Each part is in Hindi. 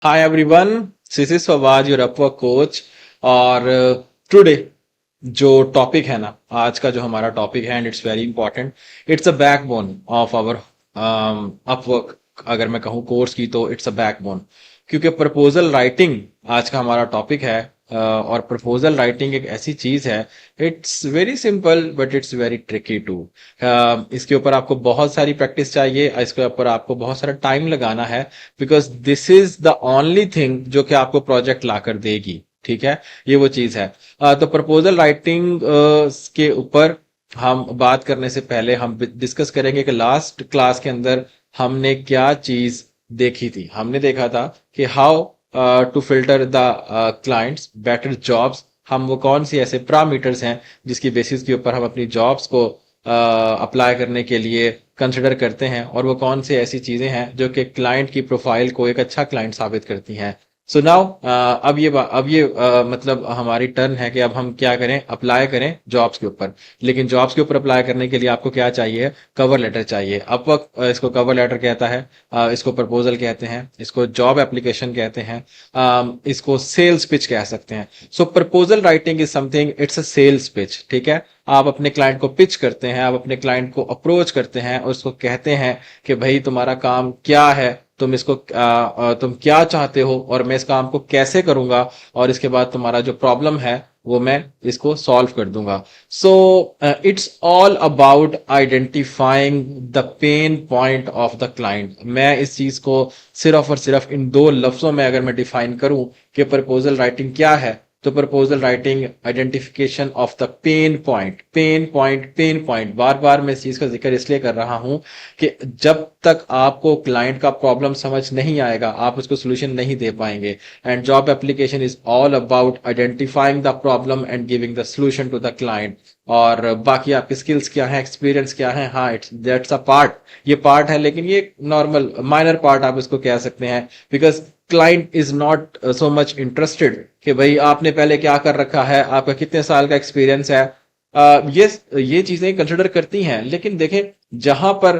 Hi everyone, this is Fawad, your Upwork coach. और टुडे जो टॉपिक है ना, आज का जो हमारा टॉपिक है, and it's very important, it's a backbone of our Upwork. अगर मैं कहूँ कोर्स की, तो इट्स अ बैकबोन, क्योंकि प्रपोजल राइटिंग आज का हमारा टॉपिक है। और प्रपोजल राइटिंग एक ऐसी चीज है, it's very simple but it's very tricky too. इसके ऊपर आपको बहुत सारी प्रैक्टिस चाहिए, इसके ऊपर आपको बहुत सारा टाइम लगाना है, because this is the only thing जो कि आपको प्रोजेक्ट लाकर देगी। ठीक है, ये वो चीज है। तो प्रपोजल राइटिंग के ऊपर हम बात करने से पहले हम डिस्कस करेंगे कि लास्ट क्लास के अंदर हमने क्या चीज देखी थी। हमने देखा था कि how to filter the clients better jobs. हम वो कौन सी ऐसे पैरामीटर्स हैं जिसकी बेसिस के ऊपर हम अपनी जॉब्स को अप्लाई करने के लिए कंसिडर करते हैं, और वो कौन सी ऐसी चीजें हैं जो कि क्लाइंट की प्रोफाइल को एक अच्छा क्लाइंट साबित करती हैं। सो नाउ मतलब हमारी टर्न है कि अब हम क्या करें, अप्लाई करें जॉब्स के ऊपर। लेकिन जॉब्स के ऊपर अप्लाई करने के लिए आपको क्या चाहिए, कवर लेटर चाहिए। अब वक्त इसको कवर लेटर कहता है, इसको प्रपोजल कहते हैं, इसको जॉब एप्लीकेशन कहते हैं, इसको सेल्स पिच कह सकते हैं। So proposal writing is something, it's a sales pitch. ठीक है, आप अपने क्लाइंट को पिच करते हैं, आप अपने क्लाइंट को अप्रोच करते हैं और उसको कहते हैं कि भाई तुम्हारा काम क्या है, तुम क्या चाहते हो और मैं इस काम को कैसे करूंगा, और इसके बाद तुम्हारा जो प्रॉब्लम है वो मैं इसको सॉल्व कर दूंगा। So it's all about identifying the pain point of the client. मैं इस चीज को सिर्फ और सिर्फ इन दो लफ्जों में अगर मैं डिफाइन करूं कि प्रपोजल राइटिंग क्या है, तो proposal writing identification of the pain point. Pain point, pain point, बार बार मैं इस चीज का जिक्र इसलिए कर रहा हूं कि जब तक आपको क्लाइंट का प्रॉब्लम समझ नहीं आएगा, आप उसको सोल्यूशन नहीं दे पाएंगे। And job application is all about identifying the problem and giving the solution to the client. और बाकी आपकी स्किल्स क्या है, एक्सपीरियंस क्या है, हाँ इट्स दैट्स अ पार्ट। ये पार्ट है, लेकिन ये नॉर्मल माइनर पार्ट आप इसको कह सकते हैं, because client is not so much interested कि भाई आपने पहले क्या कर रखा है, आपका कितने साल का एक्सपीरियंस है। ये चीजें कंसिडर करती हैं, लेकिन देखें, जहां पर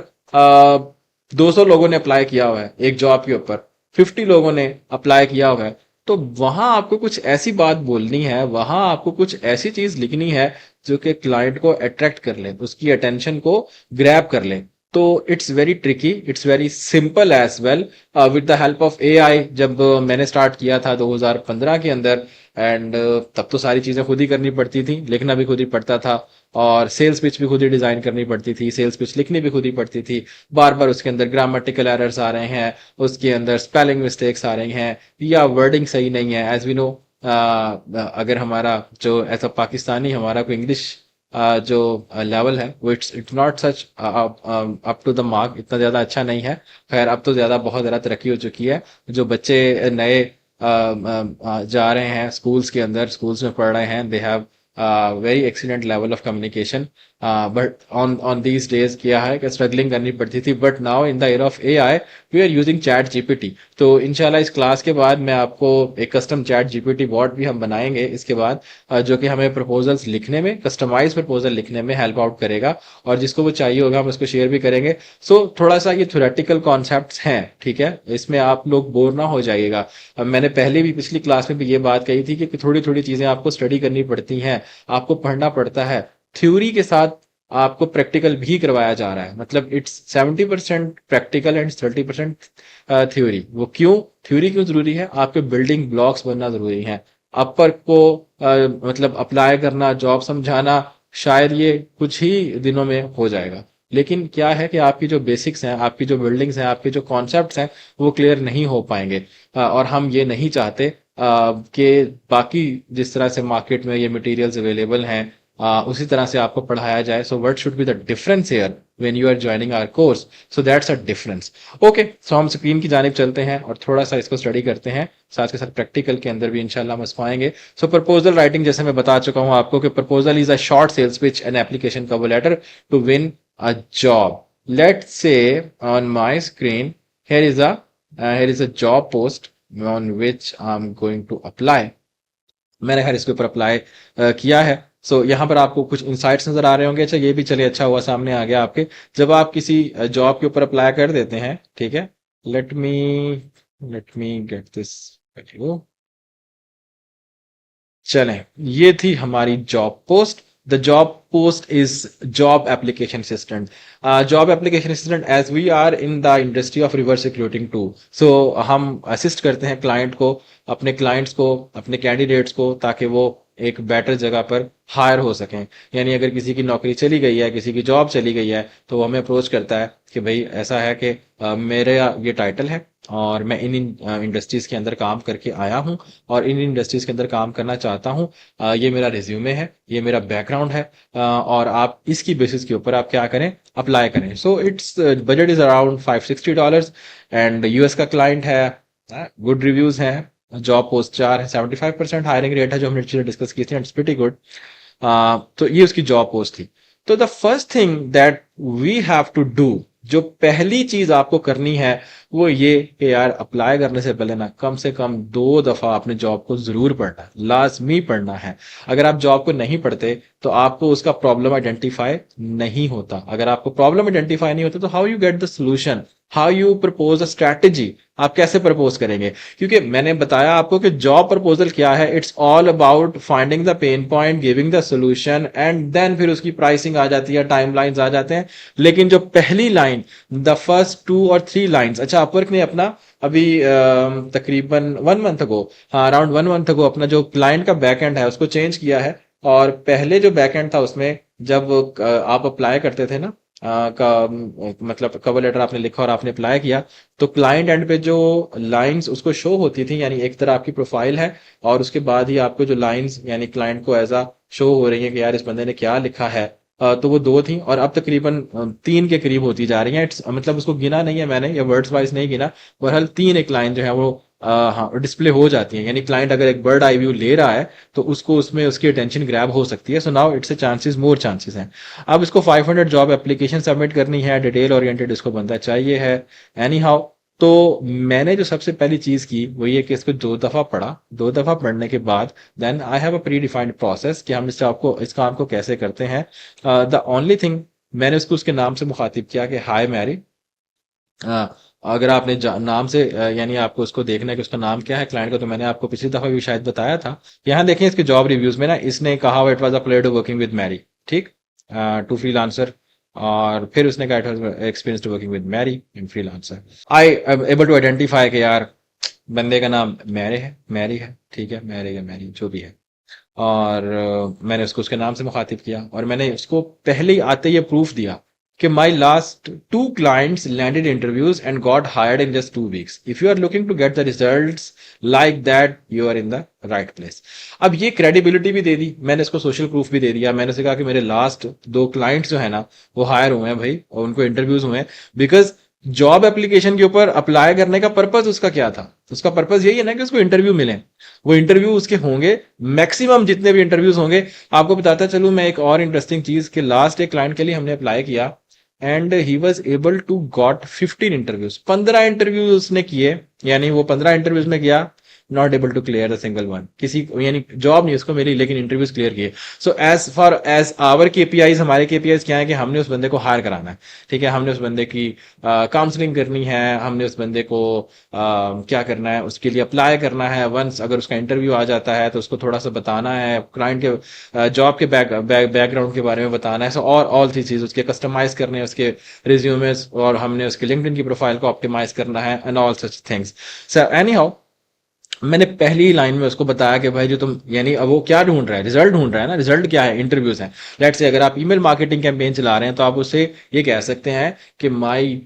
200 लोगों ने अप्लाई किया हुआ है एक जॉब के ऊपर, 50 लोगों ने अप्लाई किया हुआ है, तो वहां आपको कुछ ऐसी बात बोलनी है, वहां आपको कुछ ऐसी चीज लिखनी है जो कि क्लाइंट को अट्रैक्ट कर ले, उसकी अटेंशन को ग्रैब कर ले। तो it's very tricky, it's very simple as well. With the help of AI, जब मैंने स्टार्ट किया था 2015 के अंदर, एंड तब तो सारी चीजें खुद ही करनी पड़ती थी, लिखना भी खुद ही पड़ता था, और सेल्स पिच भी खुद ही डिजाइन करनी पड़ती थी, सेल्स पिच लिखनी भी खुद ही पड़ती थी। बार बार उसके अंदर ग्रामेटिकल एरर्स आ रहे हैं, उसके अंदर स्पेलिंग मिस्टेक्स आ रही हैं, या वर्डिंग सही नहीं है। एज वी नो, अगर हमारा जो एज अ पाकिस्तानी हमारा कोई इंग्लिश जो लेवल है वो it's not such up to the mark, इतना ज्यादा अच्छा नहीं है। खैर, अब तो ज्यादा बहुत ज्यादा तरक्की हो चुकी है। जो बच्चे नए जा रहे हैं स्कूल्स के अंदर, स्कूल्स में पढ़ रहे हैं, they have very excellent level of communication. But on these days क्या है कि स्ट्रगलिंग करनी पड़ती थी, but now in the era of AI we are using chat GPT. तो इंशाल्लाह इस क्लास के बाद मैं आपको एक कस्टम चैट जीपीटी बॉट भी हम बनाएंगे इसके बाद, जो कि हमें प्रपोजल्स लिखने में, कस्टमाइज प्रपोजल लिखने में हेल्प आउट करेगा, और जिसको वो चाहिए होगा हम उसको शेयर भी करेंगे। सो थोड़ा सा ये थ्योरेटिकल कॉन्सेप्ट्स हैं, ठीक है, इसमें आप लोग बोर ना हो जाइएगा। अब मैंने पहले भी पिछली क्लास में भी ये बात कही थी कि थोड़ी थोड़ी चीजें आपको स्टडी करनी पड़ती हैं, आपको पढ़ना पड़ता है। थ्योरी के साथ आपको प्रैक्टिकल भी करवाया जा रहा है, मतलब इट्स 70% प्रैक्टिकल एंड 30% थ्योरी। वो क्यों, थ्योरी क्यों जरूरी है, आपके बिल्डिंग ब्लॉक्स बनना जरूरी है। अपर को मतलब अप्लाई करना, जॉब समझाना, शायद ये कुछ ही दिनों में हो जाएगा, लेकिन क्या है कि आपकी जो बेसिक्स हैं, आपकी जो बिल्डिंग्स हैं, आपके जो कॉन्सेप्ट्स हैं, वो क्लियर नहीं हो पाएंगे। और हम ये नहीं चाहते कि बाकी जिस तरह से मार्केट में ये मटेरियल्स अवेलेबल हैं, उसी तरह से आपको पढ़ाया जाए। So what should be the difference here when you are joining our course? So that's a difference. Okay, so हम स्क्रीन की जानिब चलते हैं और थोड़ा सा इसको स्टडी करते हैं, साथ के साथ प्रैक्टिकल के अंदर भी इंशाल्लाह हम इसको आएंगे। सो प्रपोजल राइटिंग, जैसे मैं बता चुका हूं आपको कि proposal is a short sales pitch and application cover letter to win a job. Let's say on my screen here is a job post on which I'm going to apply. मैंने खैर इसके ऊपर अप्लाई किया है। सो यहाँ पर आपको कुछ इंसाइट्स नजर आ रहे होंगे। अच्छा, ये भी चलिए, अच्छा हुआ सामने आ गया आपके। जब आप किसी जॉब के ऊपर अप्लाई कर देते हैं, ठीक है, let me let me get this video. चलें, ये थी हमारी job post. The job post is job application assistant. Job application assistant, as we are in the industry of reverse recruiting too, so हम असिस्ट करते हैं क्लाइंट को, अपने क्लाइंट्स को, अपने कैंडिडेट्स को, ताकि वो एक बेटर जगह पर हायर हो सकें। यानी अगर किसी की नौकरी चली गई है, किसी की जॉब चली गई है, तो वो हमें अप्रोच करता है कि भाई ऐसा है कि मेरे ये टाइटल है और मैं इन इंडस्ट्रीज के अंदर काम करके आया हूँ और इन इंडस्ट्रीज के अंदर काम करना चाहता हूँ। ये मेरा रिज्यूमे है, ये मेरा बैकग्राउंड है, और आप इसकी बेसिस के ऊपर आप क्या करें, अप्लाई करें। So it's budget is around $560 and US का क्लाइंट है, गुड रिव्यूज हैं, जॉब पोस्ट 4 है, 75% हायरिंग रेट है, जो हमने चीजें डिस्कस की थी, इट्स प्रीटी गुड। तो ये उसकी जॉब पोस्ट थी। तो the first thing that we have to do, जो पहली चीज आपको करनी है वो ये कि यार अप्लाई करने से पहले ना कम से कम 2 दफा अपने जॉब को जरूर पढ़ना है, लाजमी पढ़ना है। अगर आप जॉब को नहीं पढ़ते तो आपको उसका प्रॉब्लम आइडेंटिफाई नहीं होता। अगर आपको प्रॉब्लम आइडेंटिफाई नहीं होता तो how you get the solution, how you propose a strategy, आप कैसे प्रपोज करेंगे? क्योंकि मैंने बताया आपको कि जॉब प्रपोजल क्या है, it's all about finding the pain point, giving the solution, and then फिर उसकी प्राइसिंग आ जाती है, टाइमलाइंस आ जाते हैं। लेकिन जो पहली लाइन, द फर्स्ट 2 और 3 लाइन्स, अच्छा अपवर्क ने अपना अभी तकरीबन 1 मंथ अगो, हाँ अराउंड 1 मंथ अगो, अपना जो क्लाइंट का बैकएंड है उसको चेंज किया है। और पहले जो बैकएंड था उसमें जब आप अप्लाई करते थे ना, मतलब कवर लेटर आपने लिखा और आपने अप्लाई किया, तो क्लाइंट एंड पे जो लाइंस उसको शो होती थी, यानी एक तरह आपकी प्रोफाइल है और उसके बाद ही आपको जो लाइंस यानी क्लाइंट को एज अ शो हो रही है कि यार इस बंदे ने क्या लिखा है। तो वो 2 थी और अब तकरीबन 3 के करीब होती जा रही हैं। इट्स मतलब उसको गिना नहीं है मैंने, या वर्ड्स वाइज नहीं गिना, बहरहाल 3 एक लाइन जो है वो हाँ डिस्प्ले हो जाती है। यानी क्लाइंट अगर एक बर्ड आई व्यू ले रहा है तो उसको उसमें उसकी अटेंशन ग्रैब हो सकती है। So now it's a chances, more chances हैं। अब इसको 500 जॉब एप्लीकेशन सबमिट करनी है, डिटेल ओरिएंटेड इसको बंदा चाहिए है, एनी हाउ। तो मैंने जो सबसे पहली चीज की वो ये कि इसको 2 दफा पढ़ा। 2 दफा पढ़ने के बाद then I have a predefined process कि हम इस काम को कैसे करते हैं। द ओनली थिंग, मैंने उसको उसके नाम से मुखातिब किया कि हाय मैरी। अगर आपने नाम से यानी आपको उसको देखना है कि उसका नाम क्या है क्लाइंट का, तो मैंने आपको पिछली दफा भी शायद बताया था। यहाँ देखें इसके जॉब रिव्यूज में ना, इसने कहा it was a player to working with Mary, ठीक, टू फ्रीलांसर। और फिर उसने कहा it was experience to working with Mary in freelancer. I am able to identify कि यार बंदे का नाम मैरी है, मैरी है, ठीक है, मैरी है, मैरी जो भी है। और मैंने उसको उसके नाम से मुखातिब किया और मैंने उसको पहले ही आते ही प्रूफ दिया कि my last 2 clients landed interviews and got hired in just 2 weeks. If you are looking to get the results like that, you are in the right place. अब ये क्रेडिबिलिटी भी दे दी मैंने, इसको सोशल प्रूफ भी दे दिया। मैंने उसे कहा कि मेरे लास्ट 2 clients जो है ना वो हायर हुए हैं भाई, और उनको इंटरव्यूज हुए हैं। बिकॉज जॉब एप्लीकेशन के ऊपर अप्लाई करने का पर्पज उसका क्या था? उसका पर्पज यही है ना कि उसको इंटरव्यू मिले। वो इंटरव्यू उसके होंगे, मैक्सिमम जितने भी इंटरव्यूज होंगे। आपको बताता चलूं मैं एक और इंटरेस्टिंग चीज, कि लास्ट एक क्लाइंट के लिए हमने अप्लाई किया and he was able to got 15 interviews. 15 interviews उसने किए, यानी वो 15 इंटरव्यूज में किया, not able to clear the single one. किसी यानी जॉब नहीं उसको मिली लेकिन इंटरव्यूज क्लियर किए। So as far as our KPIs, हमारे केपीआईज क्या है कि हमने उस बंदे को हायर कराना है, ठीक है, हमने उस बंदे की काउंसलिंग करनी है, हमने उस बंदे को क्या करना है, उसके लिए अप्लाई करना है। वंस अगर उसका इंटरव्यू आ जाता है तो उसको थोड़ा सा बताना है, क्लाइंट के जॉब के बैकग्राउंड के बारे में बताना है। सो और ऑल थी चीज उसके कस्टमाइज करने हैं, उसके रिज्यूमेस, और हमने उसके लिंक्डइन की प्रोफाइल को ऑप्टिमाइज करना है and all such things. So any how, मैंने पहली ही लाइन में उसको बताया कि भाई जो तुम, यानी अब वो क्या ढूंढ रहा है, रिजल्ट ढूंढ रहा है ना। रिजल्ट क्या है? इंटरव्यूज हैं। लेट्स से अगर आप ईमेल मार्केटिंग कैंपेन चला रहे हैं तो आप उससे ये कह सकते हैं कि माई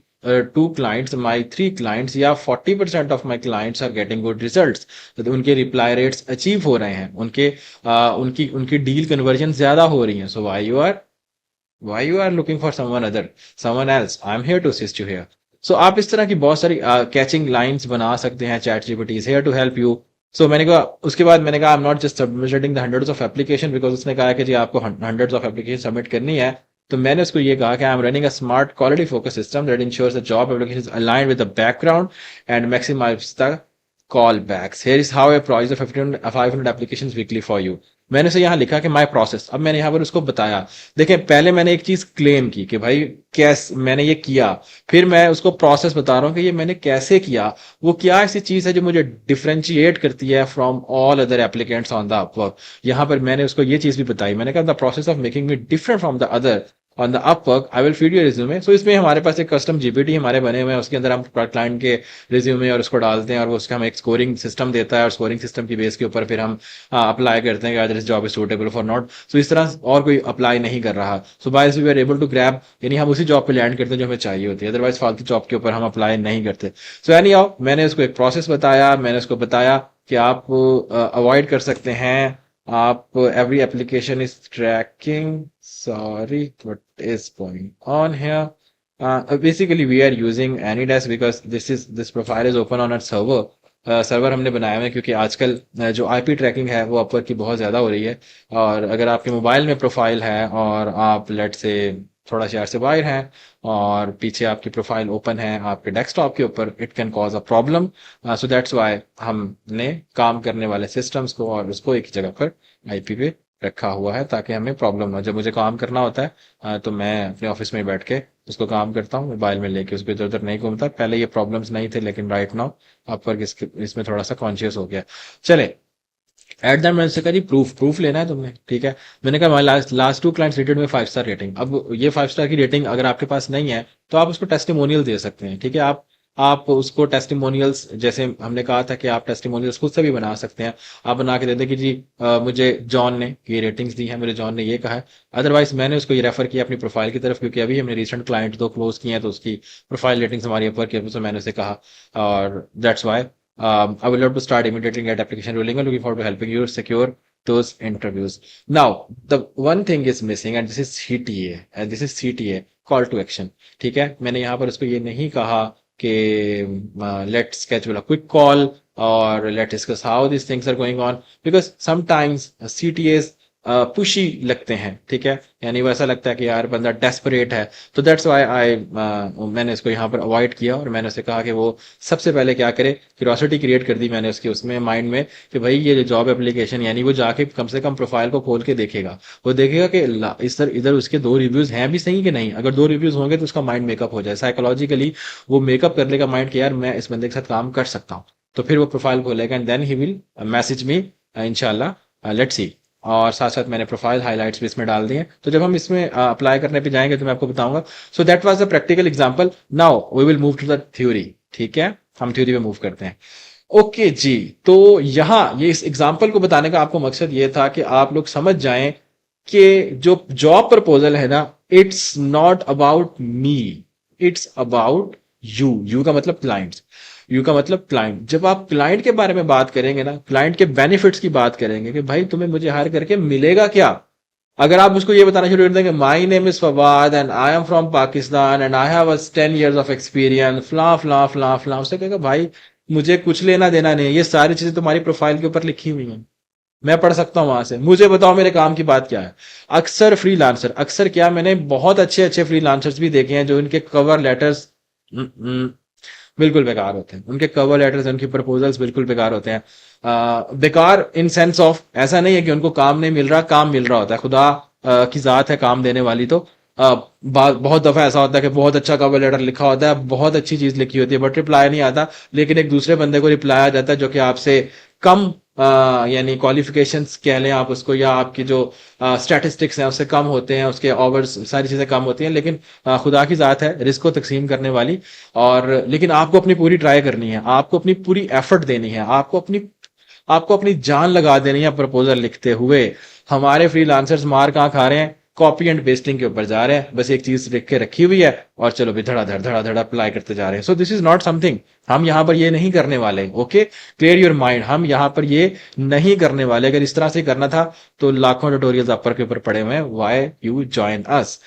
2 clients, माई 3 clients, या 40% of my clients are getting good result. तो उनके रिप्लाई रेट्स अचीव हो रहे हैं, उनके उनकी उनकी डील कन्वर्जन ज्यादा हो रही है। So why you are looking for someone other, someone else, I am here to assist you here. So आप इस तरह की बहुत सारी कैचिंग लाइंस बना सकते हैं। ChatGPT is here to help you. So मैंने कहा, उसके बाद मैंने कहा I am not just submitting the hundreds of application, because उसने कहा कि जी आपको हंड्रेड्स ऑफ एप्लीकेशन सबमिट करनी है। तो मैंने उसको ये कहा कि I am running a smart quality focus system that insures the job application aligned with the background and maximize the call backs, here is how I provide 500 applications weekly for you. मैंने उसे यहाँ लिखा कि माई प्रोसेस, अब मैंने यहाँ पर उसको बताया। देखें, पहले मैंने एक चीज क्लेम की कि भाई कैसे मैंने ये किया, फिर मैं उसको प्रोसेस बता रहा हूँ कि ये मैंने कैसे किया। वो क्या ऐसी चीज है जो मुझे डिफरेंशिएट करती है from all other applicants on the Upwork. यहाँ पर मैंने उसको ये चीज भी बताई, मैंने कहा the process of making me different from the other on the Upwork I will feed your resume. So इसमें हमारे पास एक कस्टम जीपीटी हमारे बने हुए हैं, उसके अंदर हम क्लाइंट के रिज्यूमे और उसको डालते हैं और वो उसका हम एक स्कोरिंग सिस्टम देता है, और स्कोरिंग सिस्टम की बेस के ऊपर फिर हम अप्लाई करते हैं कि this job is suitable for not. So इस तरह और कोई अप्लाई नहीं कर रहा। So by this we are able to grab, यानी हम उसी जॉब पे लैंड करते हैं जो हमें चाहिए होती है, अदरवाइज फालतू जॉब के ऊपर हम अप्लाई नहीं करते। सो एनी हाउ, मैंने उसको एक प्रोसेस बताया, मैंने उसको बताया कि आप अवॉइड कर सकते हैं, आप every application is tracking, sorry what is going on here, basically we are using Anydesk because this profile is open on our server। Server हमने बनाया हुआ है क्योंकि आजकल जो आईपी ट्रैकिंग है वो अपवर्क की बहुत ज़्यादा हो रही है। और अगर आपके मोबाइल में प्रोफाइल है और आप लेट से थोड़ा शहर से बाहर हैं और पीछे आपकी प्रोफाइल ओपन है आपके डेस्कटॉप के ऊपर, it can cause a problem. So that's why हमने काम करने वाले सिस्टम्स को और उसको एक ही जगह पर आईपी पे रखा हुआ है ताकि हमें प्रॉब्लम ना हो। जब मुझे काम करना होता है तो मैं अपने ऑफिस में बैठ के उसको काम करता हूँ, मोबाइल में लेके उसको इधर उधर नहीं घूमता। पहले ये प्रॉब्लम्स नहीं थे, लेकिन राइट नाउ अपवर्क इसमें थोड़ा सा कॉन्शियस हो गया। चले, एट दैट मैंने कहा जी प्रूफ लेना है तुमने, ठीक है। मैंने कहा लास्ट 2 क्लाइंट्स रेटेड में 5 स्टार रेटिंग। अब ये 5 स्टार की रेटिंग अगर आपके पास नहीं है तो आप उसको टेस्टिमोनियल दे सकते हैं, ठीक है। आप उसको टेस्टिमोनियल्स, जैसे हमने कहा था कि आप टेस्टिमोनियल्स खुद से भी बना सकते हैं। आप बना के दे दें कि जी मुझे जॉन ने ये रेटिंग्स दी है, मुझे जॉन ने ये कहा है। अदरवाइज मैंने उसको ये रेफर किया अपनी प्रोफाइल की तरफ, क्योंकि अभी हमने रिसेंट क्लाइंट 2 क्लोज किए हैं तो उसकी प्रोफाइल रेटिंग्स हमारी ऊपर की, तो मैंने उसे कहा। और that's why I will love to start immediately get application rolling and looking forward to helping you secure those interviews. Now, the one thing is missing and this is CTA, and this is CTA, call to action। ठीक है, मैंने यहाँ पर उसको ये नहीं कहा कि let's schedule a quick call or let's discuss how these things are going on, because sometimes CTAs pushy लगते हैं, ठीक है। यानी वो ऐसा लगता है कि यार बंदा डेस्परेट है, तो दैट्स व्हाई मैंने इसको यहाँ पर अवॉइड किया और मैंने उसे कहा कि वो सबसे पहले क्या करे, क्यूरियोसिटी क्रिएट कर दी मैंने उसमें माइंड में कि भाई ये जॉब एप्लीकेशन, यानी वो जाके कम से कम प्रोफाइल को खोल के देखेगा, वो देखेगा कि इधर उसके 2 रिव्यूज हैं भी सही कि नहीं। अगर 2 रिव्यूज होंगे तो उसका माइंड मेकअप हो जाए, साइकोलॉजिकली वो मेकअप कर लेगा माइंड कि यार मैं इस बंदे के साथ काम कर सकता हूँ। तो फिर वो प्रोफाइल खोलेगा and then he will message me इंशाल्लाह, लेट्स सी। और साथ साथ मैंने प्रोफाइल हाइलाइट्स भी इसमें डाल दिए, तो जब हम इसमें अप्लाई करने पे जाएंगे तो मैं आपको बताऊंगा। So that was the practical example. Now we will move to the theory, ठीक है, हम थ्योरी पे मूव करते हैं। ओके जी, तो यहाँ ये इस एग्जांपल को बताने का आपको मकसद ये था कि आप लोग समझ जाएं कि जो जॉब प्रपोजल है ना, it's not about me, it's about you का मतलब क्लाइंट्स, यू का मतलब क्लाइंट। जब आप क्लाइंट के बारे में बात करेंगे ना, क्लाइंट के बेनिफिट्स की बात करेंगे कि भाई तुम्हें मुझे हायर करके मिलेगा क्या, अगर आप उसको ये बताना शुरू कर देंगे my name is Fawad and I am from Pakistan and I have 10 years of experience फ्ला फ्ला फ्ला फ्ला, उससे कहेगा भाई मुझे कुछ लेना देना नहीं है, ये सारी चीजें तुम्हारी प्रोफाइल के ऊपर लिखी हुई हैं, मैं पढ़ सकता हूं वहां से, मुझे बताओ मेरे काम की बात क्या है। अक्सर फ्रीलांसर, अक्सर क्या, मैंने बहुत अच्छे अच्छे फ्रीलांसर्स भी देखे हैं जो इनके कवर लेटर्स बिल्कुल बेकार होते हैं, उनके कवर लेटर्स, उनके प्रपोजल्स बिल्कुल बेकार होते हैं। बेकार इन सेंस ऑफ, ऐसा नहीं है कि उनको काम नहीं मिल रहा, काम मिल रहा होता है, खुदा की जात है काम देने वाली। तो बहुत दफा ऐसा होता है कि बहुत अच्छा कवर लेटर लिखा होता है, बहुत अच्छी चीज लिखी होती है, बट रिप्लाई नहीं आता, लेकिन एक दूसरे बंदे को रिप्लाई आ जाता है जो कि आपसे कम यानी क्वालिफिकेशंस कह लें आप उसको, या आपकी जो स्टैटिस्टिक्स हैं उससे कम होते हैं, उसके ओवर्स सारी चीजें कम होती हैं, लेकिन खुदा की जात है रिस्क को तकसीम करने वाली। और लेकिन आपको अपनी पूरी ट्राई करनी है, आपको अपनी पूरी एफर्ट देनी है, आपको अपनी जान लगा देनी है प्रपोजल लिखते हुए। हमारे फ्रीलांसर्स मार कहाँ खा रहे हैं, कॉपी एंड पेस्टिंग के ऊपर जा रहे हैं, बस एक चीज लिख के रखी हुई है और चलो भी धड़ा अप्लाई करते जा रहे हैं। So this is not something, हम यहाँ पर ये नहीं करने वाले। ओके, क्लियर योर माइंड, हम यहाँ पर ये नहीं करने वाले। अगर इस तरह से करना था तो लाखों ट्यूटोरियल्स अपर के ऊपर पड़े हुए हैं, why you join us.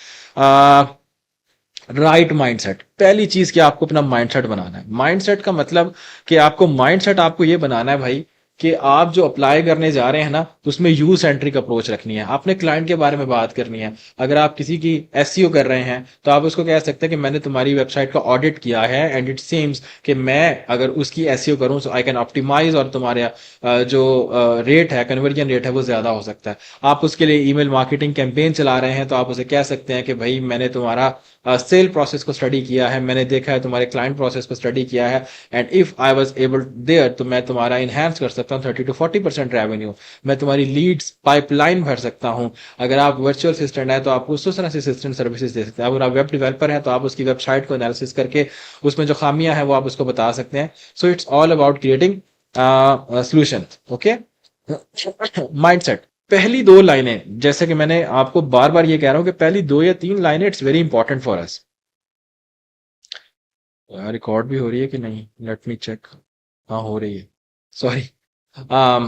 Right mindset, पहली चीज कि आपको अपना माइंडसेट बनाना है। माइंडसेट का मतलब कि आपको माइंडसेट आपको ये बनाना है भाई कि आप जो अप्लाई करने जा रहे हैं ना, तो उसमें यूज सेंट्रिक अप्रोच रखनी है, आपने क्लाइंट के बारे में बात करनी है। अगर आप किसी की एसईओ कर रहे हैं तो आप उसको कह सकते हैं कि मैंने तुम्हारी वेबसाइट का ऑडिट किया है एंड इट सीम्स कि मैं अगर उसकी एसईओ करूं तो आई कैन ऑप्टिमाइज, और तुम्हारे जो रेट है, कन्वर्जन रेट है, वो ज्यादा हो सकता है। आप उसके लिए ईमेल मार्केटिंग कैंपेन चला रहे हैं तो आप उसे कह सकते हैं कि भाई मैंने तुम्हारा सेल प्रोसेस को स्टडी किया है, मैंने देखा है तुम्हारे क्लाइंट प्रोसेस को स्टडी किया है, and if I was able there तो मैं तुम्हारा इनहेंस कर सकता हूँ 30 to 40% रेवेन्यू, मैं तुम्हारी लीड्स पाइपलाइन भर सकता हूँ। अगर आप वर्चुअल असिस्टेंट है तो आप उस तरह से असिस्टेंट सर्विसेज दे सकते हैं। अगर आप वेब डेवलपर हैं तो आप उसकी वेबसाइट को एनालिसिस करके उसमें जो खामियां हैं वो आप उसको बता सकते हैं। So it's all about creating solution. Okay, mindset. पहली दो लाइनें, जैसे कि मैंने आपको बार बार ये कह रहा हूं कि पहली 2 या 3 लाइनें it's very important for us. Record भी हो रही है कि नहीं, लेट मी चेक। हाँ, हो रही है, sorry. um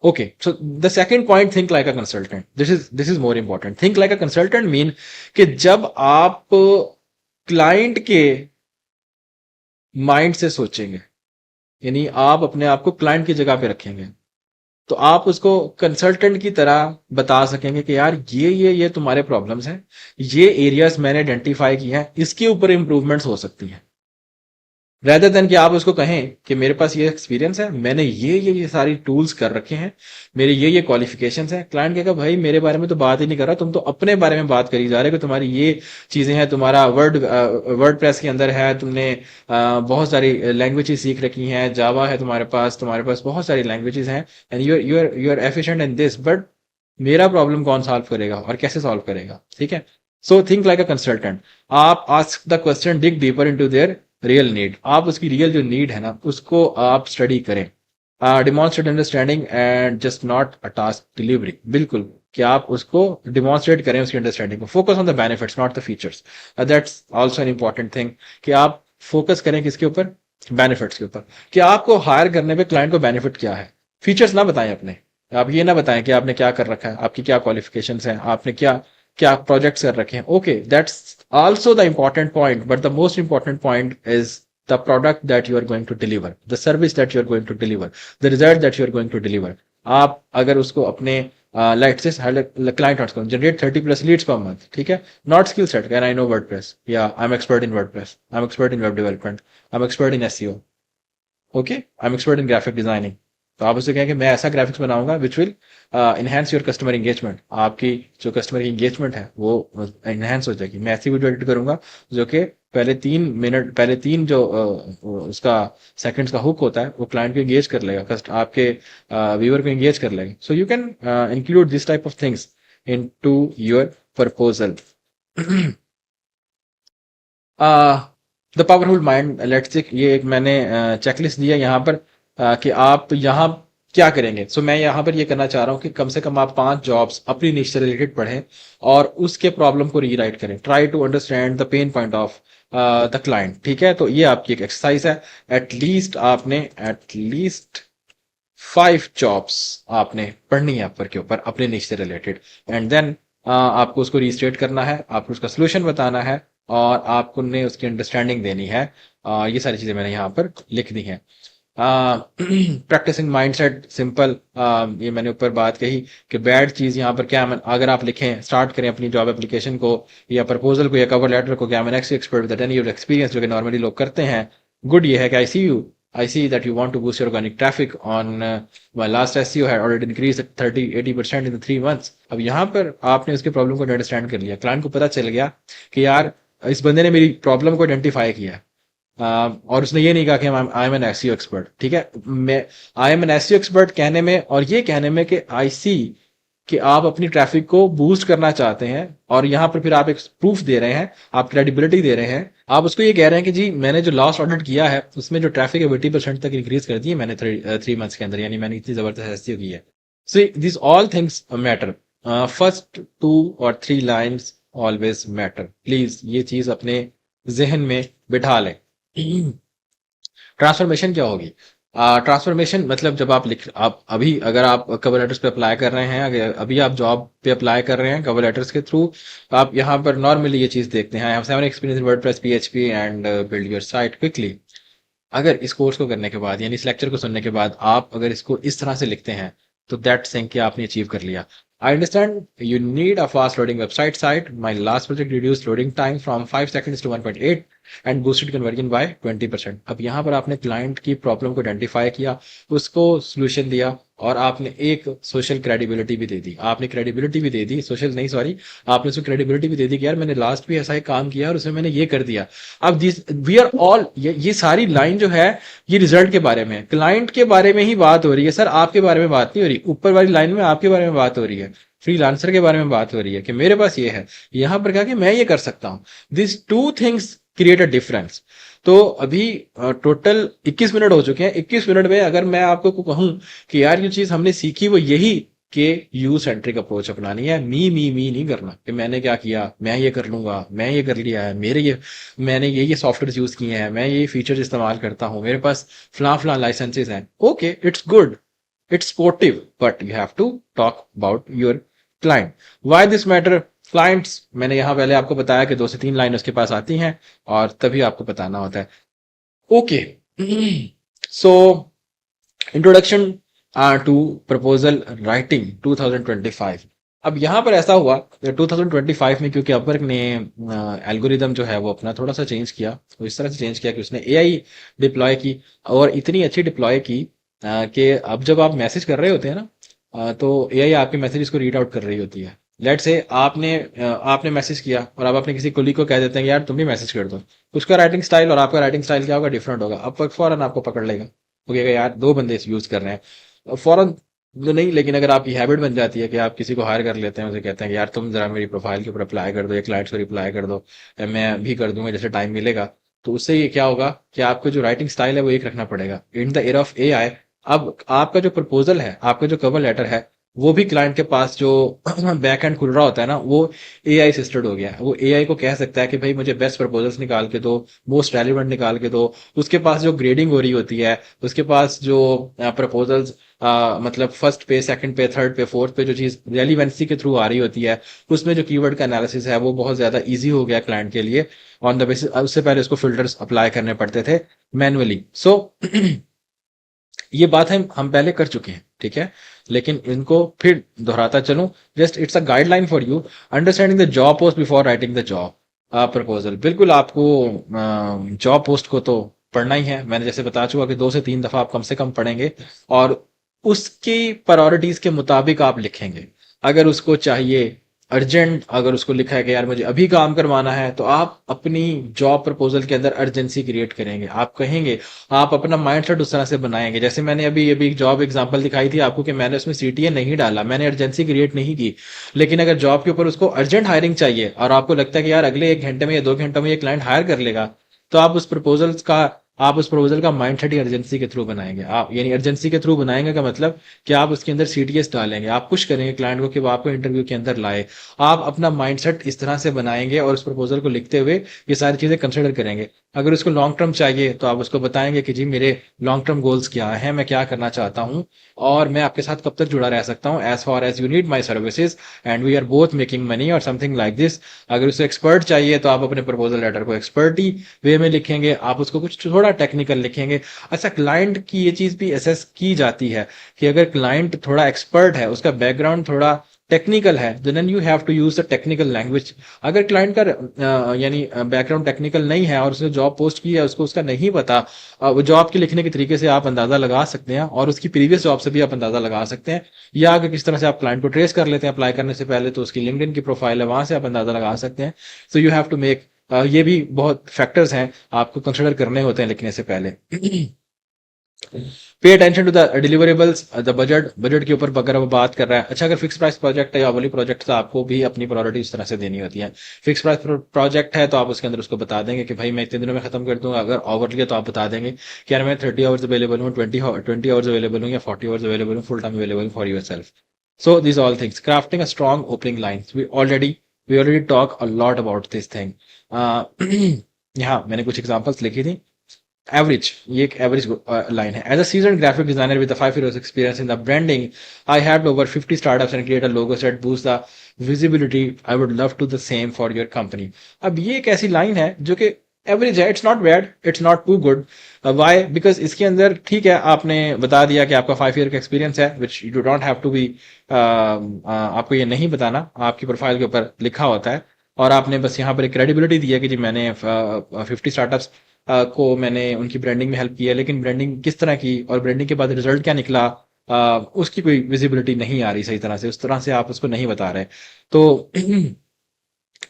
okay, so the second point, think like a consultant. This is more important. Think like a consultant mean कि जब आप क्लाइंट के माइंड से सोचेंगे, यानी आप अपने आप को क्लाइंट की जगह पे रखेंगे, तो आप उसको कंसल्टेंट की तरह बता सकेंगे कि यार ये तुम्हारे प्रॉब्लम्स हैं, ये एरियाज मैंने आइडेंटिफाई किए हैं, इसके ऊपर इंप्रूवमेंट्स हो सकती हैं। रेदर देन कि आप उसको कहें कि मेरे पास ये एक्सपीरियंस है, मैंने ये सारी टूल्स कर रखे हैं, मेरे ये क्वालिफिकेशंस हैं। क्लाइंट कहेगा भाई मेरे बारे में तो बात ही नहीं कर रहा, तुम तो अपने बारे में बात करी जा रहे हो कि तुम्हारी ये चीजें हैं, तुम्हारा वर्ड प्रेस के अंदर है, तुमने बहुत सारी लैंग्वेजेस सीख रखी हैं, जावा है तुम्हारे पास बहुत सारी लैंग्वेजेस हैं, and you are efficient in this, but मेरा प्रॉब्लम कौन सॉल्व करेगा और कैसे सॉल्व करेगा? ठीक है, so think like a consultant. आप ask the question, dig deeper into their real need, आप उसकी रियल जो नीड है ना उसको आप स्टडी करें। Demonstrate understanding and just not a task delivery, बिल्कुल कि आप उसको डिमॉन्स्ट्रेट करें उसकी अंडरस्टैंडिंग को। Focus on the benefits not the features, that's also an important thing कि आप फोकस करें किसके ऊपर? बेनिफिट्स के ऊपर, कि आपको हायर करने पे क्लाइंट को बेनिफिट क्या है। फीचर्स ना बताएं अपने, आप ये ना बताएं कि आपने क्या कर रखा है, आपकी क्या क्वालिफिकेशंस हैं, आपने क्या क्या प्रोजेक्ट्स कर रखे हैं। Okay, that's also the important point, but the most important point is the product that you are going to deliver, the service that you are going to deliver, the result that you are going to deliver. आप अगर उसको अपने लाइट से client notes generate 30+ leads per month, ठीक है, not skill set, can I know WordPress, या I am expert in WordPress, I am expert in web development, I am expert in SEO, okay, I am expert in graphic designing. तो आप उसे कहें कि मैं ऐसा ग्राफिक्स बनाऊंगा which will enhance your customer engagement, आपकी जो कस्टमर की एंगेजमेंट है वो इनहेंस हो जाएगी। मैं ऐसी वीडियो एडिट करूंगा जो कि पहले तीन जो उसका सेकंड्स का हुक होता है वो क्लाइंट को एंगेज कर लेगा, आपके व्यूअर को एंगेज कर लेगा। So you can include this type of things into your proposal. The powerful mind, let's say ये एक मैंने चेकलिस्ट दिया यहाँ पर कि आप यहाँ क्या करेंगे। सो मैं यहाँ पर ये करना चाह रहा हूँ कि कम से कम आप 5 जॉब्स अपनी निश से रिलेटेड पढ़ें और उसके प्रॉब्लम को रीराइट करें। Try to understand the pain point of the client, ठीक है। तो ये आपकी एक एक्सरसाइज है। एटलीस्ट 5 जॉब्स आपने पढ़नी है पर के ऊपर अपने निश से रिलेटेड, एंड देन आपको उसको रीस्टेट करना है, आपको उसका सोल्यूशन बताना है और आपको ने उसकी अंडरस्टैंडिंग देनी है। ये सारी चीजें मैंने यहाँ पर लिख दी हैं। प्रैक्टिसिंग माइंडसेट सिंपल, ये मैंने ऊपर बात कही कि बैड चीज यहाँ पर क्या है। अगर आप लिखें, स्टार्ट करें अपनी जॉब एप्लीकेशन को या प्रपोजल को या कवर लेटर को, क्या मैं एक्सपर्ट विद 10 years एक्सपीरियंस, जो कि नॉर्मली लोग करते हैं। गुड ये है कि I see that you want to boost your organic traffic on my last SEO had already increased 30-80% in 3 months। अब यहाँ पर आपने उसके प्रॉब्लम को अंडरस्टैंड कर लिया, क्लाइंट को पता चल गया कि यार इस बंदे ने मेरी प्रॉब्लम को आइडेंटिफाई किया है। और उसने ये नहीं कहा कि I am an SEO expert, ठीक है। मैं I am an SEO expert कहने में और ये कहने में कि आई सी कि आप अपनी ट्रैफिक को बूस्ट करना चाहते हैं और यहाँ पर फिर आप एक प्रूफ दे रहे हैं, आप क्रेडिबिलिटी दे रहे हैं। आप उसको ये कह रहे हैं कि जी मैंने जो लास्ट ऑडिट किया है उसमें जो ट्रैफिक है 80% तक इंक्रीज कर दी है मैंने 3 months के अंदर, यानी मैंने इतनी जबरदस्त एसईओ की है। सो this all things matter. First 2 or 3 lines always matter. Please ये चीज अपने जहन में बिठा लें। ट्रांसफॉर्मेशन क्या होगी? ट्रांसफॉर्मेशन मतलब जब आप अभी अगर आप कवर लेटर्स पे अप्लाई कर रहे हैं, अगर अभी आप जॉब पे अप्लाई कर रहे हैं कवर लेटर्स के थ्रू, तो आप यहाँ पर नॉर्मली ये चीज देखते हैं, I have 7 experience in WordPress PHP and build your site quickly। अगर इस कोर्स को करने के बाद यानी इस लेक्चर को सुनने के बाद आप अगर इसको इस तरह से लिखते हैं तो दैट थिंक कि आपने अचीव कर लिया। I understand you need a fast loading website site. My last project reduce loading time from 5 seconds to 1.8 and boosted conversion by 20%। अब यहाँ पर आपने क्लाइंट की प्रॉब्लम को आइडेंटिफाई किया, उसको सोल्यूशन दिया, और आपने एक सोशल क्रेडिबिलिटी भी दे दी। आपने क्रेडिबिलिटी भी दे दी, सोशल नहीं सॉरी, आपने उसको क्रेडिबिलिटी भी दे दी कि यार मैंने लास्ट भी ऐसा ही काम किया और उसमें मैंने ये कर दिया। अब दिस वी आर ऑल, ये सारी लाइन जो है ये रिजल्ट के बारे में, क्लाइंट के बारे में ही बात हो रही है सर, आपके बारे में बात नहीं हो रही। ऊपर वाली लाइन में आपके बारे में बात हो रही है, फ्रीलांसर के बारे में बात हो रही है कि मेरे पास ये है, यहां पर क्या कि मैं ये कर सकता हूं। This two things create a difference. तो अभी टोटल 21 मिनट हो चुके हैं। 21 मिनट में अगर मैं आपको कहूं कि यार ये चीज हमने सीखी वो यही कि यू सेंट्रिक अप्रोच अपनानी है। मी नहीं करना कि मैंने क्या किया, मैं ये कर लूंगा, मैं ये कर लिया है, मेरे ये मैंने ये सॉफ्टवेयर यूज किए हैं, मैं ये फीचर्स इस्तेमाल करता हूं, मेरे पास फलां फलां लाइसेंसेस हैं। Okay, it's good, it's sportive, but you have to talk about your client. Why this matter? Clients, मैंने यहां पहले आपको बताया कि 2 से 3 लाइन उसके पास आती हैं और तभी आपको बताना होता है। Okay, so introduction to proposal writing 2025। अब यहां पर ऐसा हुआ 2025 में, क्योंकि अपवर्क ने एल्गोरिदम जो है वो अपना थोड़ा सा चेंज किया, तो इस तरह से चेंज किया कि उसने एआई डिप्लॉय की, और इतनी अच्छी डिप्लॉय की कि अब जब आप मैसेज कर रहे होते हैं ना, तो एआई आपके मैसेजेस को रीड आउट कर रही होती है। लेट से आपने मैसेज किया और आप अपने किसी कुली को कह देते हैं कि यार तुम भी मैसेज कर दो। उसका राइटिंग स्टाइल और आपका राइटिंग स्टाइल क्या होगा? डिफरेंट होगा। अब फौरन आपको पकड़ लेगा, वो कहेगा यार 2 बंदे यूज कर रहे हैं। फौरन तो नहीं, लेकिन अगर आपकी हैबिट बन जाती है कि आप किसी को हायर कर लेते हैं, उसे कहते हैं कि यार तुम जरा मेरी प्रोफाइल के ऊपर अप्लाई कर दो, या क्लाइंट्स को रिप्लाई कर दो, या मैं भी कर दूंगा जैसे टाइम मिलेगा, तो उससे ये क्या होगा कि आपको जो राइटिंग स्टाइल है वो एक रखना पड़ेगा। इन द एरा ऑफ एआई, अब आपका जो प्रपोजल है, आपका जो कवर लेटर है, वो भी क्लाइंट के पास जो बैक एंड खुल रहा होता है ना, वो एआई असिस्टेड हो गया है। वो एआई को कह सकता है कि भाई मुझे बेस्ट प्रपोजल्स निकाल के दो, मोस्ट रेलिवेंट निकाल के दो। उसके पास जो ग्रेडिंग हो रही होती है, उसके पास जो प्रपोजल्स मतलब फर्स्ट पे, सेकंड पे, थर्ड पे, फोर्थ पे जो चीज रेलिवेंसी के थ्रू आ रही होती है, उसमें जो कीवर्ड का एनालिसिस है वो बहुत ज्यादा इजी हो गया क्लाइंट के लिए ऑन द बेसिस। उससे पहले उसको फिल्टर्स अप्लाई करने पड़ते थे मैनुअली। सो ये बात हम पहले कर चुके हैं, ठीक है, लेकिन इनको फिर दोहराता चलूं। Just it's a guideline for you understanding the job post before writing the job proposal. बिल्कुल आपको जॉब पोस्ट को तो पढ़ना ही है, मैंने जैसे बता चुका कि 2 से 3 दफा आप कम से कम पढ़ेंगे, और उसकी प्रायोरिटीज के मुताबिक आप लिखेंगे। अगर उसको चाहिए अर्जेंट, अगर उसको लिखा है कि यार मुझे अभी काम करवाना है, तो आप अपनी जॉब प्रपोजल के अंदर अर्जेंसी क्रिएट करेंगे। आप कहेंगे, आप अपना माइंडसेट उस तरह से बनाएंगे। जैसे मैंने अभी एक जॉब एग्जांपल दिखाई थी आपको कि मैंने उसमें सीटीए नहीं डाला, मैंने अर्जेंसी क्रिएट नहीं की। लेकिन अगर जॉब के ऊपर उसको अर्जेंट हायरिंग चाहिए और आपको लगता है कि यार अगले 1 घंटे में या 2 घंटों में ये क्लाइंट हायर कर लेगा, तो आप उस प्रपोजल का माइंडसेट ही अर्जेंसी के थ्रू बनाएंगे। आप यानी अर्जेंसी के थ्रू बनाएंगे का मतलब कि आप उसके अंदर सीटीएस डालेंगे, आप पुश करेंगे क्लाइंट को कि वो आपको इंटरव्यू के अंदर लाए। आप अपना माइंडसेट इस तरह से बनाएंगे और उस प्रपोजल को लिखते हुए ये सारी चीजें कंसिडर करेंगे। अगर उसको लॉन्ग टर्म चाहिए तो आप उसको बताएंगे कि जी मेरे लॉन्ग टर्म गोल्स क्या है, मैं क्या करना चाहता हूँ, और मैं आपके साथ कब तक जुड़ा रह सकता हूँ, as far as you need my services and we are both making money और समथिंग लाइक दिस। अगर उसे एक्सपर्ट चाहिए तो आप अपने प्रपोजल लेटर को एक्सपर्टी वे में लिखेंगे, आप उसको कुछ थोड़ा टेक्निकल लिखेंगे। अच्छा, क्लाइंट की ये चीज भी असेस की जाती है कि अगर क्लाइंट थोड़ा एक्सपर्ट है, उसका बैकग्राउंड थोड़ा टेक्निकल है, then you have to use the technical language. अगर क्लाइंट का यानी बैकग्राउंड टेक्निकल नहीं है और उसने जॉब पोस्ट की है, उसको उसका नहीं पता, वो जॉब के लिखने के तरीके से आप अंदाजा लगा सकते हैं, और उसकी प्रीवियस जॉब से भी आप अंदाजा लगा सकते हैं। या अगर किस तरह से आप क्लाइंट को ट्रेस कर लेते हैं अप्लाई करने से पहले, तो उसकी लिंक्डइन की प्रोफाइल है, वहां से आप अंदाजा लगा सकते हैं। So you have to make, ये भी बहुत फैक्टर्स हैं आपको कंसिडर करने होते हैं लिखने से पहले। Pay attention to the deliverables, the budget के ऊपर अगर वो बात कर रहा है। अच्छा, अगर फिक्स प्राइस प्रोजेक्ट है या वाली प्रोजेक्ट, तो आपको भी अपनी प्रायोरिटी इस तरह से देनी होती है। फिक्स प्राइस प्रोजेक्ट है तो आप उसके अंदर उसको बता देंगे कि भाई मैं इतने दिनों में खत्म कर दूंगा। अगर ओवरली है तो आप बता देंगे कि यार मैं 30 आवर्स अवेलेबल हूँ, 20 आवर्स अवेलेबल हूँ, या 40 आवर्स अवेलेबल हूँ, full time available for yourself. So this all things, crafting a strong opening lines, we already talk a lot about this thing. यहाँ मैंने कुछ एग्जांपल्स लिखी थी। एवरेज, ये एक एवरेज लाइन है। As a season graphic designer with 5 years experience in the branding, I have over 50 startups and create a logo set boost the visibility. I would love to the same for your company. अब ये एक ऐसी लाइन है जो कि एवरेज है, it's not bad, it's not too good. Why? Because इसके अंदर ठीक है, आपने बता दिया कि आपका 5 ईयर का एक्सपीरियंस है, which you don't have to be, आपको ये नहीं बताना, आपकी प्रोफाइल के ऊपर लिखा होता है। और आपने बस यहाँ पर एक क्रेडिबिलिटी दी है कि जी मैंने 50 स्टार्टअप्स को मैंने उनकी ब्रांडिंग में हेल्प किया, लेकिन ब्रांडिंग किस तरह की और ब्रांडिंग के बाद रिजल्ट क्या निकला, उसकी कोई विजिबिलिटी नहीं आ रही सही तरह से, उस तरह से आप उसको नहीं बता रहे। तो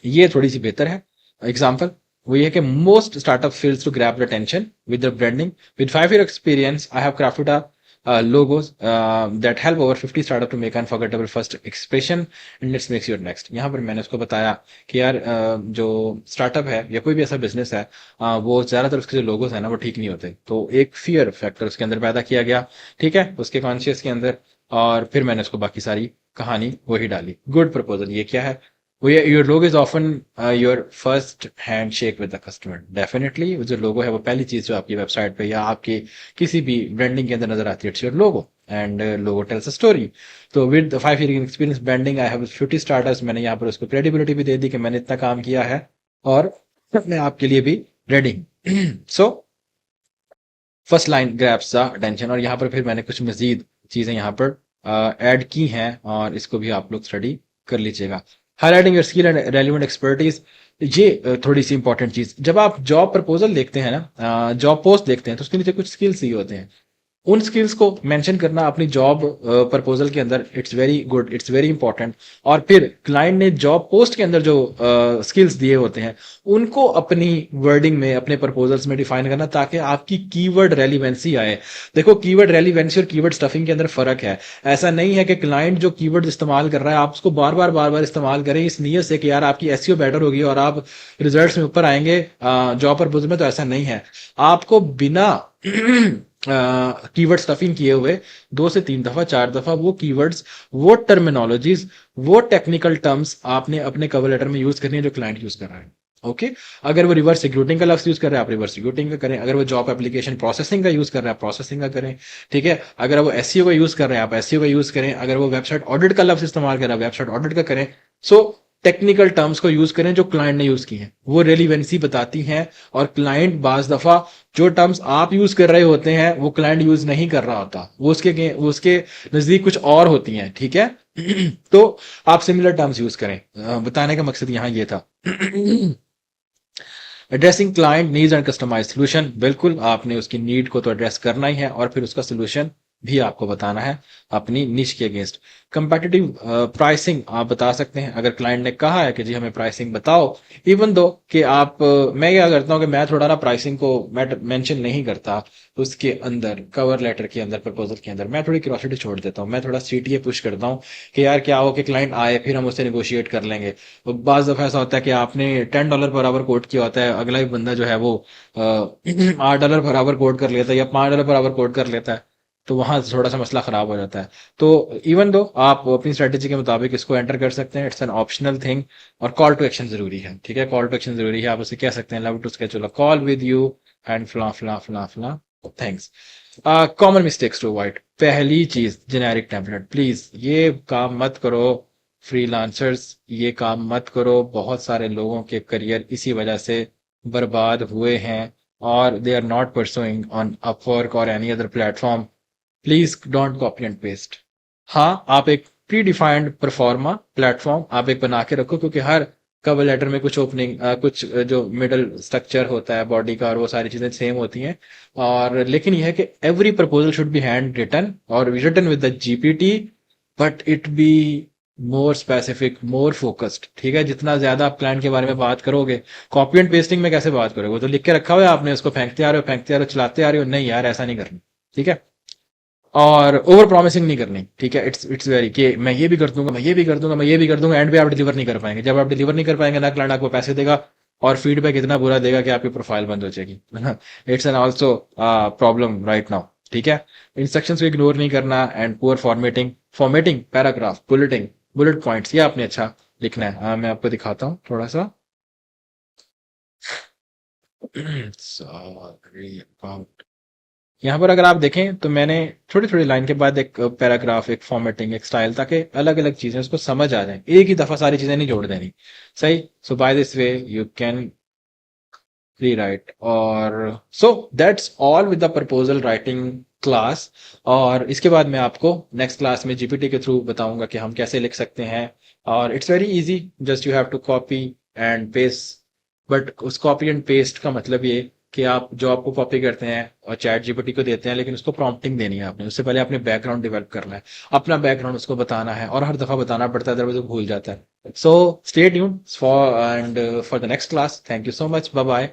ये थोड़ी सी बेहतर है एग्जाम्पल। वो ये है कि most startup fails to grab the attention with the branding. With 5 year experience I have crafted logos that help over 50 startup to make unforgettable first expression and let's make your next। यहाँ पर मैंने उसको बताया कि यार जो स्टार्टअप है या कोई भी ऐसा बिजनेस है, वो ज्यादातर उसके जो लोगोस है ना वो ठीक नहीं होते, तो एक फियर फैक्टर उसके अंदर पैदा किया गया, ठीक है, उसके कॉन्शियस के अंदर। और फिर मैंने उसको बाकी सारी कहानी वही डाली। गुड प्रपोजल ये क्या है? वो ये your logo is often your first hand shake with the customer. Definitely जो लोगो है वो पहली चीज जो आपकी वेबसाइट पे या आपके किसी भी ब्रांडिंग के अंदर नजर आती है, it's your logo and logo tells a story. तो with 5 year experience branding I have 50 starters, मैंने यहाँ पर उसको क्रेडिबिलिटी भी दे दी कि मैंने इतना काम किया है और मैं आपके लिए भी रेडी हूँ। So first line grabs the attention. और यहाँ पर फिर मैंने कुछ मजीद चीजें यहाँ पर ऐड की हैं और इसको भी आप लोग स्टडी कर लीजिएगा। Highlighting your skill and relevant expertise, ये थोड़ी सी इंपॉर्टेंट चीज। जब आप जॉब प्रपोजल देखते हैं ना, जॉब पोस्ट देखते हैं, तो उसके नीचे कुछ स्किल्स ही होते हैं। उन स्किल्स को मेंशन करना अपनी जॉब प्रपोजल के अंदर, it's very good, it's very important. और फिर क्लाइंट ने जॉब पोस्ट के अंदर जो स्किल्स दिए होते हैं उनको अपनी वर्डिंग में, अपने प्रपोजल्स में डिफाइन करना, ताकि आपकी कीवर्ड रेलिवेंसी आए। देखो, कीवर्ड रेलिवेंसी और कीवर्ड स्टफिंग के अंदर फर्क है। ऐसा नहीं है कि क्लाइंट जो कीवर्ड इस्तेमाल कर रहा है आप उसको बार बार इस्तेमाल करें इस नीयत से कि यार आपकी एसईओ बेटर होगी और आप रिजल्ट्स में ऊपर आएंगे जॉब प्रपोजल में। तो ऐसा नहीं है। आपको बिना कीवर्ड स्टफिंग किए हुए 2 से 3 दफा 4 दफा वो कीवर्ड्स, वो टर्मिनोलॉजीज, वो टेक्निकल टर्म्स आपने अपने कवर लेटर में यूज करनी है जो क्लाइंट यूज कर रहा है। ओके अगर वो रिवर्स रिक्रूटिंग का लफ्ज यूज कर रहा है आप रिवर्स रिक्रूटिंग का करें। अगर वो जॉब एप्लीकेशन प्रोसेसिंग का यूज कर रहा है प्रोसेसिंग का करें। ठीक है, अगर वो एसईओ का यूज कर रहे हैं आप एसईओ का यूज करें। अगर वो वेबसाइट ऑडिट का लफ्ज इस्तेमाल कर रहा है वेबसाइट ऑडिट का करें। सो टेक्निकल टर्म्स को यूज करें जो क्लाइंट ने यूज की हैं, वो रेलिवेंसी बताती हैं। और क्लाइंट बाज दफा जो टर्म्स आप यूज कर रहे होते हैं वो क्लाइंट यूज नहीं कर रहा होता, वो उसके नजदीक कुछ और होती हैं। ठीक है तो आप सिमिलर टर्म्स यूज करें। बताने का मकसद यहां ये था। Addressing client needs and customize solution, बिल्कुल आपने उसकी नीड को तो एड्रेस करना ही है और फिर उसका सोल्यूशन भी आपको बताना है अपनी निश के अगेंस्ट। कंपेटिटिव प्राइसिंग आप बता सकते हैं। अगर क्लाइंट ने कहा है कि जी हमें प्राइसिंग बताओ, इवन दो कि आप मैं क्या करता हूं कि मैं थोड़ा ना प्राइसिंग को मैं मेंशन नहीं करता उसके अंदर, कवर लेटर के अंदर, प्रपोजल के अंदर मैं थोड़ी क्यूरियोसिटी छोड़ देता हूँ। मैं थोड़ा सीटीए पुश करता हूँ कि यार क्या हो कि क्लाइंट आए फिर हम उससे निगोशिएट कर लेंगे। तो बाज दफा ऐसा होता है कि आपने $10 पर आवर कोट किया होता है, अगला ही बंदा जो है वो $8 पर आवर कोट कर लेता है या $5 पर आवर कोट कर लेता है, तो वहां थोड़ा सा मसला खराब हो जाता है। तो इवन दो आप अपनी स्ट्रेटेजी के मुताबिक इसको एंटर कर सकते हैं, इट्स एन ऑप्शनल थिंग। और कॉल टू एक्शन जरूरी है। ठीक है, कॉल टू एक्शन जरूरी है। आप उसे कह सकते हैं love to schedule a call with you and फला फला फला फला thanks. Common mistakes to avoid, पहली चीज जेनेरिक टेम्पलेट, प्लीज ये काम मत करो। फ्रीलांसर्स ये काम मत करो, बहुत सारे लोगों के करियर इसी वजह से बर्बाद हुए हैं और they are not pursuing on Upwork और any other platform. Please don't copy and paste. हाँ, आप एक प्री डिफाइंड परफॉर्मा प्लेटफॉर्म आप एक बना के रखो, क्योंकि हर कवर लेटर में कुछ ओपनिंग कुछ जो मिडल स्ट्रक्चर होता है बॉडी का और वो सारी चीजें सेम होती हैं। और लेकिन यह है कि every proposal should be hand written और written with the GPT, but it be more specific, more focused. ठीक है, जितना ज्यादा आप क्लाइंट के बारे में बात करोगे, कॉपी एंड पेस्टिंग में कैसे बात करोगे? वो तो लिख के रखा हुआ है आपने, उसको फेंकते आ रहे हो चलाते आ रहे हो। नहीं यार, ऐसा नहीं करना। ठीक है, और ओवर प्रॉमिसिंग नहीं करनी। ठीक है, इट्स वेरी कि मैं ये भी कर दूंगा, मैं ये भी कर दूंगा, मैं ये भी कर दूंगा, एंड पे आप डिलीवर नहीं कर पाएंगे। जब आप डिलीवर नहीं कर पाएंगे ना, क्लाइंट आपको पैसे देगा और फीडबैक इतना बुरा देगा कि आपकी प्रोफाइल बंद हो जाएगी। It's an also problem right now. ठीक है, इंस्ट्रक्शंस को इग्नोर नहीं करना and poor formatting paragraph, bullet points, ये आपने अच्छा लिखना है। मैं आपको दिखाता हूँ थोड़ा सा। सॉरी अबाउट, यहाँ पर अगर आप देखें तो मैंने थोड़ी थोड़ी लाइन के बाद एक पैराग्राफ, एक फॉर्मेटिंग, एक स्टाइल, ताकि अलग अलग चीजें उसको समझ आ जाए। एक ही दफा सारी चीजें नहीं जोड़ देनी। सही। So by this way you can free write. और so that's all with the proposal writing class. और इसके बाद मैं आपको नेक्स्ट क्लास में जीपीटी के थ्रू बताऊंगा कि हम कैसे लिख सकते हैं। और it's very easy, just you have to copy and paste. But उस कॉपी एंड पेस्ट का मतलब ये कि आप जो आपको कॉपी करते हैं और चैट जीपीटी को देते हैं, लेकिन उसको प्रॉम्प्टिंग देनी है आपने, उससे पहले आपने बैकग्राउंड डेवलप करना है, अपना बैकग्राउंड उसको बताना है, और हर दफा बताना पड़ता है, अदरवाइज वो भूल जाता है। So stay tuned for the next class. Thank you so much, bye bye.